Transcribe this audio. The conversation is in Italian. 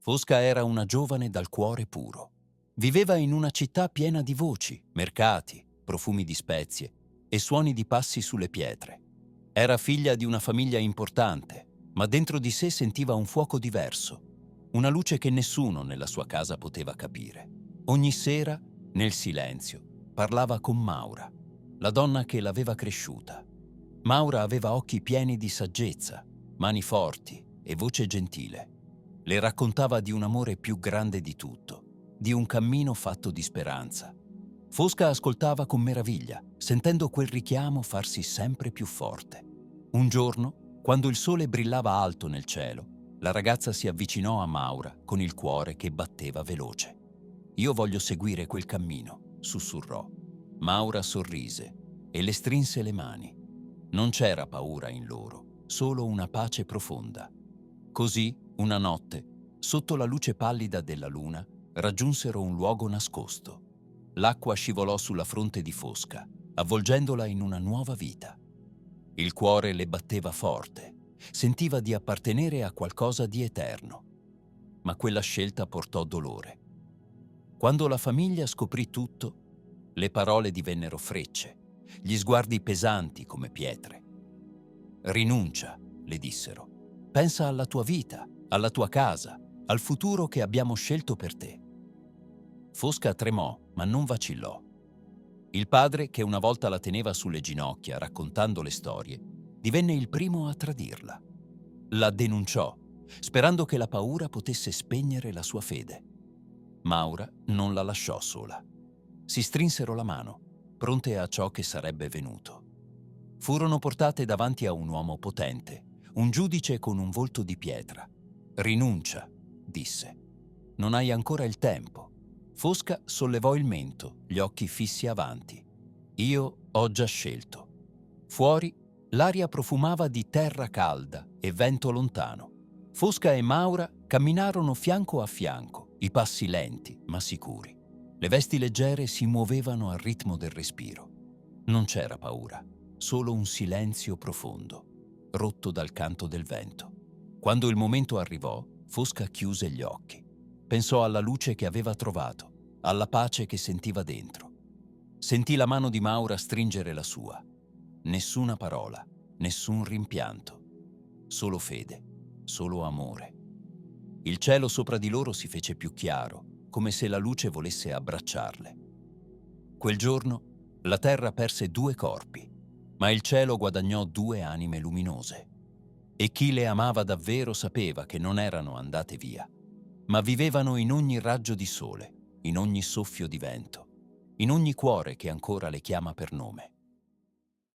Fosca era una giovane dal cuore puro. Viveva in una città piena di voci, mercati, profumi di spezie e suoni di passi sulle pietre. Era figlia di una famiglia importante, ma dentro di sé sentiva un fuoco diverso, una luce che nessuno nella sua casa poteva capire. Ogni sera, nel silenzio, parlava con Maura, la donna che l'aveva cresciuta. Maura aveva occhi pieni di saggezza, mani forti e voce gentile. Le raccontava di un amore più grande di tutto, di un cammino fatto di speranza. Fosca ascoltava con meraviglia, sentendo quel richiamo farsi sempre più forte. Un giorno, quando il sole brillava alto nel cielo, la ragazza si avvicinò a Maura con il cuore che batteva veloce. «Io voglio seguire quel cammino», sussurrò. Maura sorrise e le strinse le mani. Non c'era paura in loro, solo una pace profonda. Così, una notte, sotto la luce pallida della luna, raggiunsero un luogo nascosto. L'acqua scivolò sulla fronte di Fosca, avvolgendola in una nuova vita. Il cuore le batteva forte, sentiva di appartenere a qualcosa di eterno. Ma quella scelta portò dolore. Quando la famiglia scoprì tutto, le parole divennero frecce, gli sguardi pesanti come pietre. «Rinuncia», le dissero. «Pensa alla tua vita, alla tua casa, al futuro che abbiamo scelto per te». Fosca tremò, ma non vacillò. Il padre, che una volta la teneva sulle ginocchia raccontando le storie, divenne il primo a tradirla. La denunciò, sperando che la paura potesse spegnere la sua fede. Maura non la lasciò sola. Si strinsero la mano, pronte a ciò che sarebbe venuto. Furono portate davanti a un uomo potente, un giudice con un volto di pietra. «Rinuncia», disse. «Non hai ancora il tempo». Fosca sollevò il mento, gli occhi fissi avanti. «Io ho già scelto». Fuori, l'aria profumava di terra calda e vento lontano. Fosca e Maura camminarono fianco a fianco, i passi lenti ma sicuri. Le vesti leggere si muovevano al ritmo del respiro. Non c'era paura, solo un silenzio profondo, rotto dal canto del vento. Quando il momento arrivò, Fosca chiuse gli occhi. Pensò alla luce che aveva trovato, alla pace che sentiva dentro. Sentì la mano di Maura stringere la sua. Nessuna parola, nessun rimpianto. Solo fede, solo amore. Il cielo sopra di loro si fece più chiaro, come se la luce volesse abbracciarle. Quel giorno la terra perse 2 corpi, ma il cielo guadagnò 2 anime luminose. E chi le amava davvero sapeva che non erano andate via, ma vivevano in ogni raggio di sole, in ogni soffio di vento, in ogni cuore che ancora le chiama per nome.